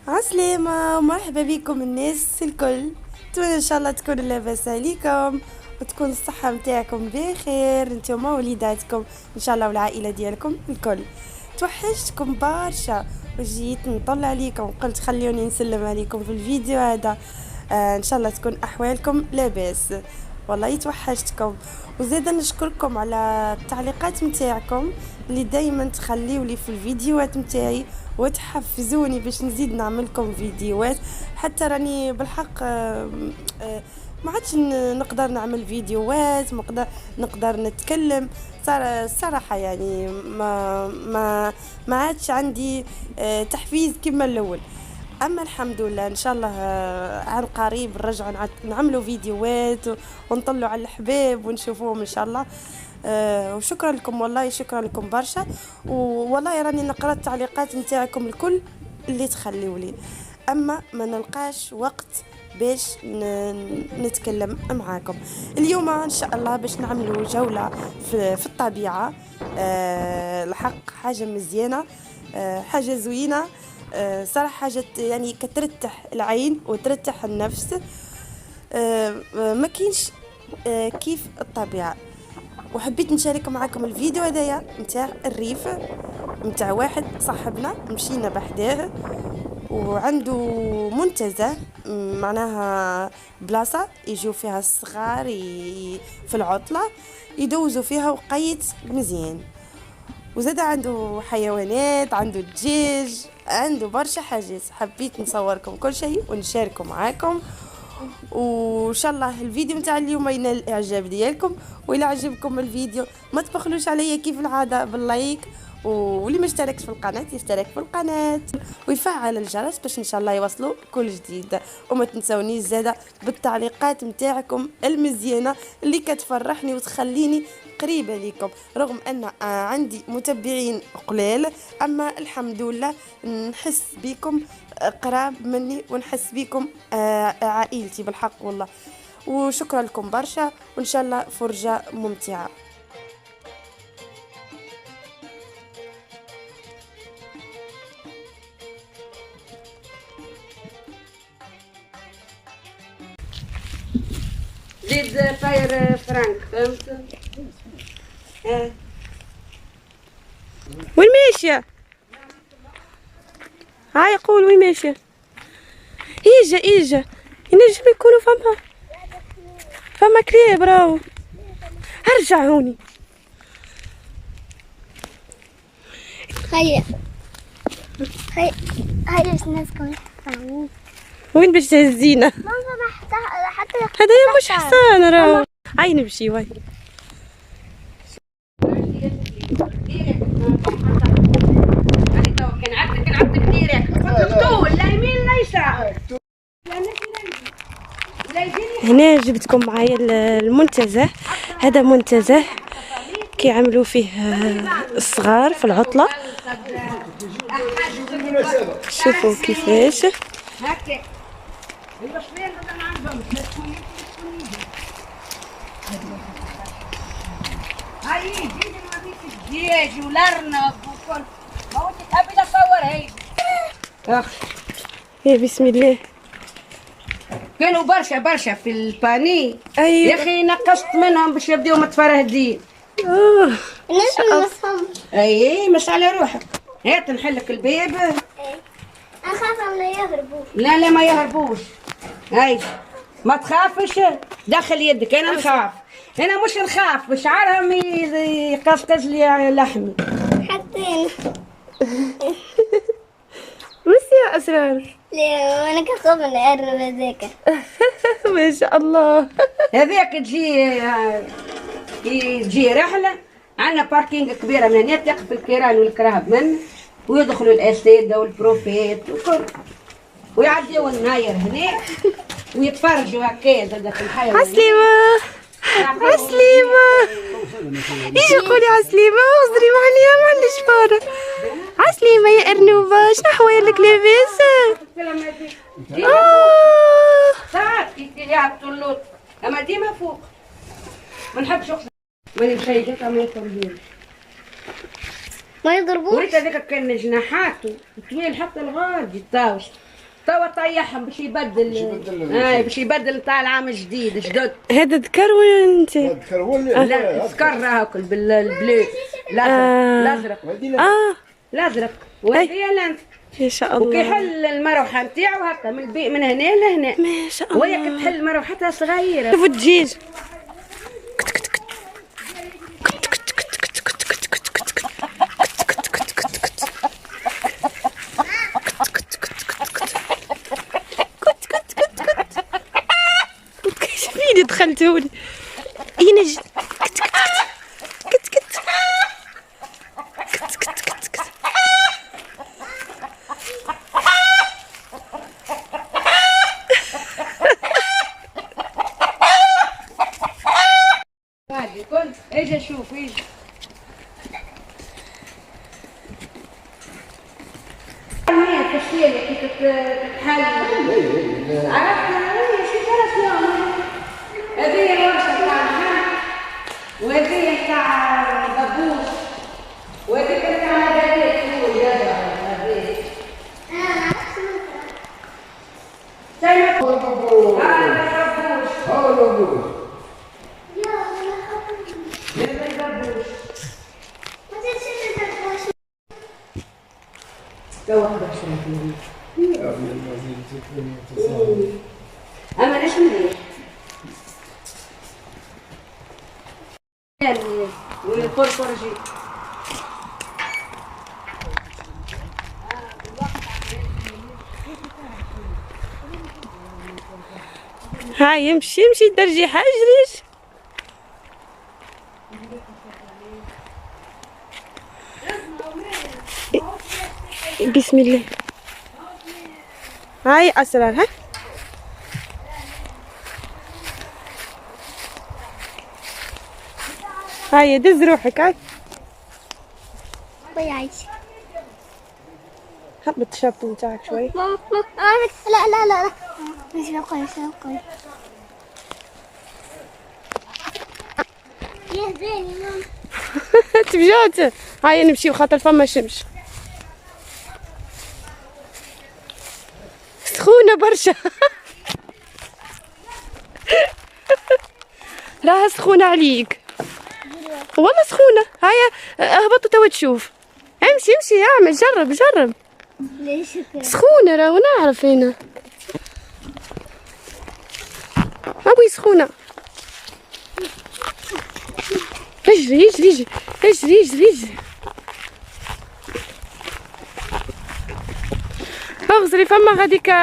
عسلامة، مرحبا بكم الناس الكل. نتمنى ان شاء الله تكون لاباس عليكم وتكون الصحة متاعكم بخير نتوما ووليداتكم ان شاء الله والعائلة ديالكم الكل. توحشتكم برشا وجيت نطلع عليكم وقلت خليوني نسلم عليكم في الفيديو هذا. ان شاء الله تكون احوالكم لاباس. والله يتوحشتكم وزيدا نشكركم على التعليقات متاعكم اللي دايما تخليوا لي في الفيديوهات متاعي وتحفزوني باش نزيد نعملكم فيديوهات. حتى راني بالحق ما عادش نقدر نعمل فيديوهات، نقدر نتكلم. صار الصراحة يعني ما عادش عندي تحفيز كما الاول. اما الحمد لله ان شاء الله عن قريب نرجعوا نعملوا فيديوهات ونطلعوا على الحباب ونشوفوهم ان شاء الله. وشكرا لكم، والله شكرا لكم برشا. والله راني نقرا التعليقات نتاعكم الكل اللي تخليوا لي، اما ما نلقاش وقت باش نتكلم معاكم. اليوم ان شاء الله باش نعملوا جولة في الطبيعة. الحق حاجة مزيانة، حاجة زوينة. صراحة حاجة يعني كترتح العين وترتح النفس. ما كاينش كيف الطبيعة. وحبيت نشارك معكم الفيديو هذايا نتاع الريف نتاع واحد صاحبنا مشينا بحداه وعنده منتزه، معناها بلاصة يجوا فيها الصغار في العطلة يدوزوا فيها وقيت مزيان. وزاد عنده حيوانات، عنده دجاج، عنده برشا حاجات. حبيت نصوركم كل شيء ونشاركه معاكم، وان شاء الله الفيديو نتاع اليوم ينال الاعجاب ديالكم. والى عجبكم الفيديو ما تبخلوش عليا كيف العاده باللايك، واللي ما اشتركش في القناه يشترك في القناه ويفعل الجرس باش ان شاء الله يوصلوا كل جديد. وما تنسونيش زاده بالتعليقات نتاعكم المزيانه اللي كتفرحني وتخليني قريبه ليكم، رغم ان عندي متابعين قليل اما الحمد لله نحس بكم قراب مني ونحس بكم عائلتي بالحق والله. وشكرا لكم برشا وان شاء الله فرجة ممتعة. زيد فاير فرانك فهمت؟ وين ماشية؟ هاي قول وين ماشية؟ اجا ينجم يكونوا فما كلاب راهو. ارجعوني. هيا باش الناس كمان يفهموا. وين باش تهزينا؟ ماما حتى هذا مش حصان راهو. هاي نمشي وين. كان عبدك ديريكت طول لا يمين لا يسار. هنا جبتكم معايا المنتزه. هذا منتزه كيعملوا فيه الصغار في العطلة. شوفوا كيفاش هكا هاي جيدي نوريك الدجاج والارنب وكل ما هو تحبي نصور هاي. يا بسم الله. كانوا برشا في الباني. ايوه يا اخي نقصت منهم باش يبداو متفرهدين. الناس ما نفهمش. اي مش على روحك. هات نحلك الباب. اخاف لا يهربوا. لا ما يهربوش. هاي ما تخافش، دخل يدك. انا نخاف، انا مش نخاف بشعرهم يقزقز لي لحمي. حتى بس يا اسرار. لا انا كنخاف من الارنب هذاك. ما شاء الله. هذاك تجي رحله. عندنا باركينج كبيره من هنا تقف الكيران والكراهب من ويدخلوا الاساتذه والبروفيت وكل ويعديوا الناير هناك ويتفرجوا هكا زاد في الحيوان. عسليمة يجي قولي عسليمة واصدري معليا معلش فارة. عسليمة يا أرنوبة شنو أحوالك لاباس؟ ساعات كي طلوط اما ديما فوق ما نحبش اقصد ماني مشيكه ما يضربوني. ما يضربوش. وريت هذاك كان جناحاته طويل حتى الغادي الطاوش توا طيحهم باش يبدل باش يبدل نتاع العام الجديد جدد. هذا ذكر ولا انت؟ ذكر ولا لا سكر هاكل بالبلو الازرق الازرق وهي لانت ما شاء الله. وكيحل المروحه نتاعو هكا من هنا لهنا ما شاء الله. وهي كتحل مروحتها صغيره. شوفوا الدجاج. شوفيني دخلتولي اين جيت. كت كت كت كت كت كت كت. هادي كنت اجي اشوف اجي التشكيله كيف تتحل. عرفت شو درس اليوم؟ هذه الورشه تاع الحن وهذه تاع البابوس وهذيك تاع البابيت هو يدرع هذه. هذا البابوس هذا البابوس أما ليش مليح؟ والفرفرجي هاي يمشي درجي حاجريش. بسم الله. هاي أسرار. ها هاي دز روحك. هاي ضيعت. هبط الشابو نتاعك شوي. لا لا لا لا مش بقول يا زيني ماما. تبجات. هاي نمشي خاطر فما شمس سخونة برشا. راها سخونة عليك والله سخونة. هاي اهبط توا تشوف. امشي اعمل جرب. ليش سخونة راهو نعرف هنا. ابوي سخونة. اجري. اغزري فما غاديك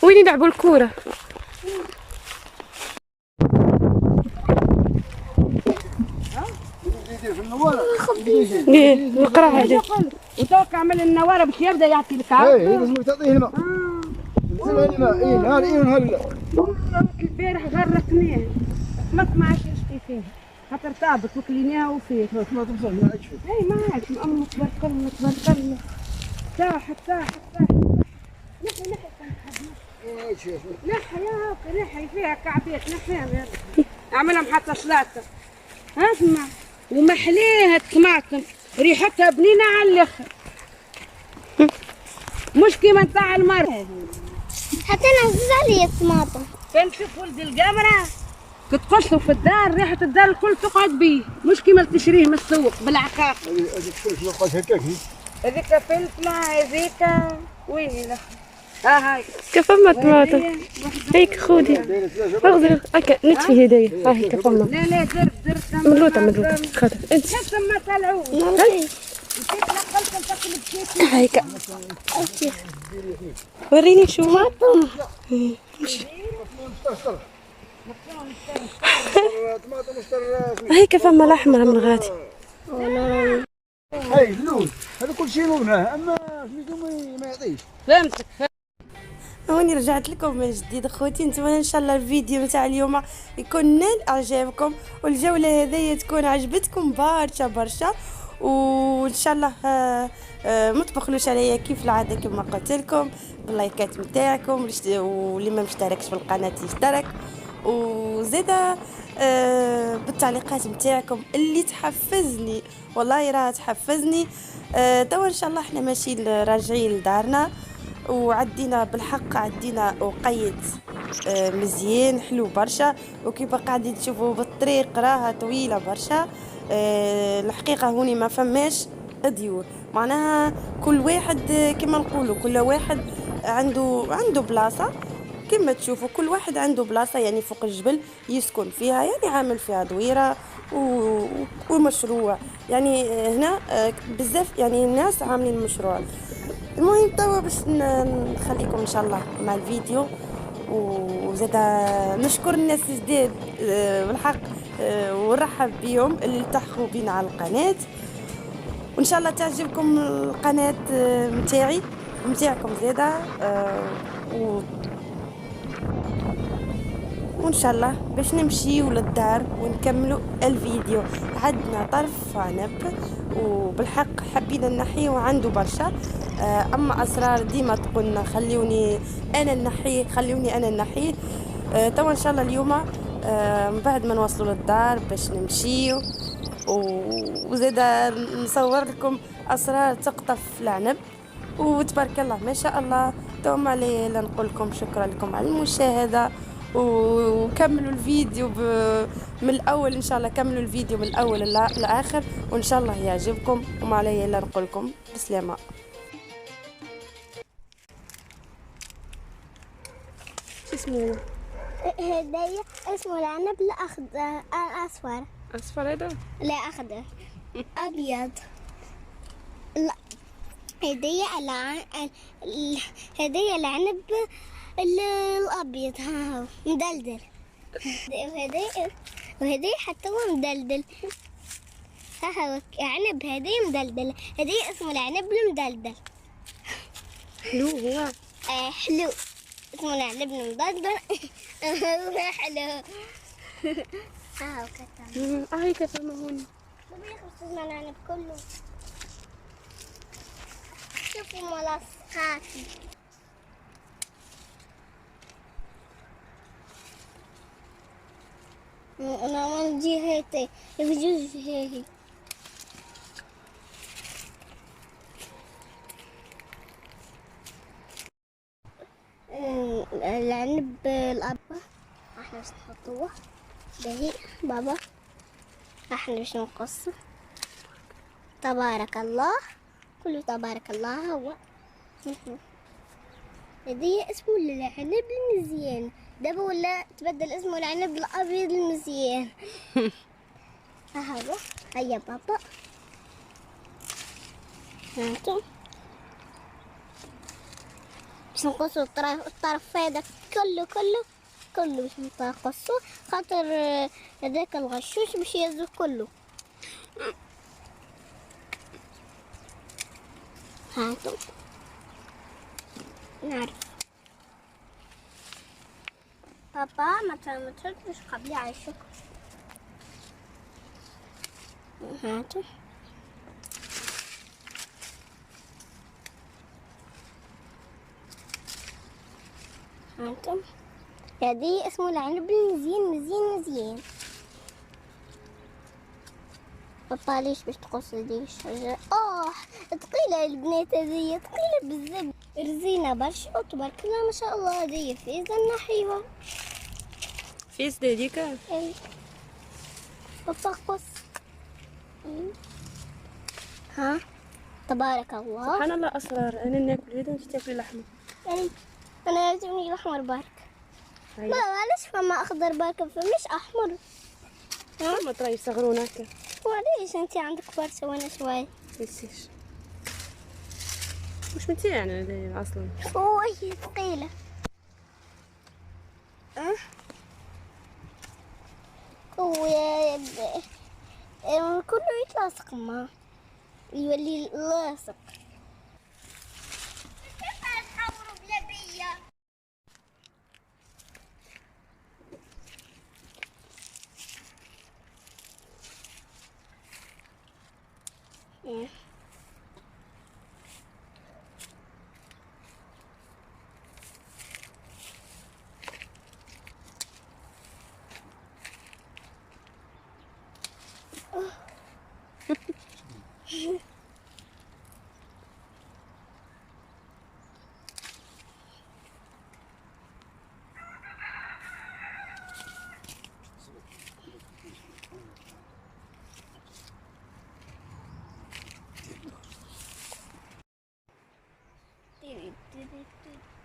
وين يلعبوا الكورة. نقرا هذا وتوك عمل النواره باش يبدا يعطي لك اي لازم تعطيه الماء. نزل الماء اي نهار اي ونهار لا. البارح غرتنيه ما عادش نشتي فيه خاطر طابت وكليناها وفيه ما تبصر ما عادش فيه. اي ما عادش امه تبارك الله طاحت نحي يا هاكا نحي فيها كعبيت نحيها اعملها محطة سلطة. اسمع ومحليها الطماطم ريحتها بنينة على الاخر مش كيما نتاع المرة. حتى نزل لي الطماطم. كان تشوف ولد القمرة كتقصلوا في الدار ريحة الدار الكل تقعد بيه مش كيما تشريه من السوق بالعقاق. هذيك فلفل نقعد هكاك. هذيك فلفلة هذيك وين الاخر هاي كيف ما طماطم هيك خودي اغزر هكا نتفي هدايا. ها هيك فما. لا درت ملوطة خاطر انت حتى ما طلعوش. هيك وريني شو هيك فما الاحمر من غادي. هاي اللون هذا كل شيء لونه اما سميتو ما يعطيش. فهمتك. هوني رجعت لكم من جديد اخوتي. نتمنى ان شاء الله الفيديو نتاع اليوم يكون نال اعجابكم والجوله هذيا تكون عجبتكم برشا وان شاء الله ما تبخلوش عليا كيف العاده كما قلت لكم باللايكات نتاعكم واللي ما مشتركش في القناه يشترك وزيدا بالتعليقات نتاعكم اللي تحفزني والله راها تحفزني. توا ان شاء الله احنا ماشيين راجعين لدارنا وعدينا بالحق عدينا وقيت مزيان حلو برشا. وكيف قاعدين تشوفوا بالطريق راها طويله برشا. الحقيقه هوني ما فماش ديور، معناها كل واحد كما نقولوا كل واحد عنده بلاصه. كما تشوفوا كل واحد عنده بلاصة يعني فوق الجبل يسكن فيها، يعني عامل فيها دويرة ومشروع. يعني هنا بزاف يعني الناس عاملين مشروع. المهم توا باش نخليكم ان شاء الله مع الفيديو. وزاد نشكر الناس الجداد بالحق، ونرحب بيهم اللي التحقوا بينا على القناة. وان شاء الله تعجبكم القناة متاعي متاعكم زاده. وان شاء الله باش نمشيو للدار ونكملوا الفيديو. عندنا طرف عنب وبالحق حبينا نحيه وعنده برشا. اما اسرار ديما تقولنا خلوني انا نحيه. توا ان شاء الله اليوم من بعد ما نوصلوا للدار باش نمشيو وزيدا نصور لكم اسرار تقطف العنب. وتبارك الله ما شاء الله. دوم علي لا نقول لكم شكرا لكم على المشاهده. وكملوا الفيديو من الاول ان شاء الله. كملوا الفيديو من الاول للاخر وان شاء الله يعجبكم. وما علي الا نقول لكم بسلامه. شو اسمه هدايا اسمه العنب الأخضر الأصفر. اصفر هذا؟ لا أخضر أبيض. لا هدية هدية العنب الأبيض ها هو مدلدل. وهدية حتى هو مدلدل. ها هو عنب هدية مدلدل. هدية اسمه العنب المدلدل. حلو هو. حلو اسمه العنب المدلدل. هو حلو. ها هو كتر. هاي كثر ما هون. ما بيخلص العنب كله. شوفوا ملصقاتي. أنا من جهتي بجوز هي العنب الأب احنا باش نحطوه دهي بابا. احنا باش نقصه. تبارك الله كله تبارك الله. هو هدية اسمه العنب المزيان. دابا ولا تبدل اسمه العنب الابيض المزيان. هذا هيا بابا هانتم باش نقصوا الطرف هذا كله باش نقصوا خاطر هذاك الغشوش باش يهزو كله. هانتم نعرف بابا ما تردش قبلي على الشكر. هاتوا هاتوا هذه اسمه العنب المزيان. بابا ليش باش تقص هذه الشجرة؟ ثقيلة البنات هذه ثقيلة بزاف. رزينة برشا وتبارك الله ما شاء الله. هذه فيزا نحيوها. فيس هذيك. اي بابا قص. ها تبارك الله. سبحان الله اسرار. انا ناكل هذا وانت تاكلي لحمه. اي انا يعجبني الاحمر برك. ما علاش فما اخضر برك فمش احمر. ما تراي يصغرون هكا. وعليش انت عندك فرصه وانا شوي. يسيش مش متاعنا هذه اصلا. وهي ثقيله. كله يتلاصق ما يولي لاصق. توت.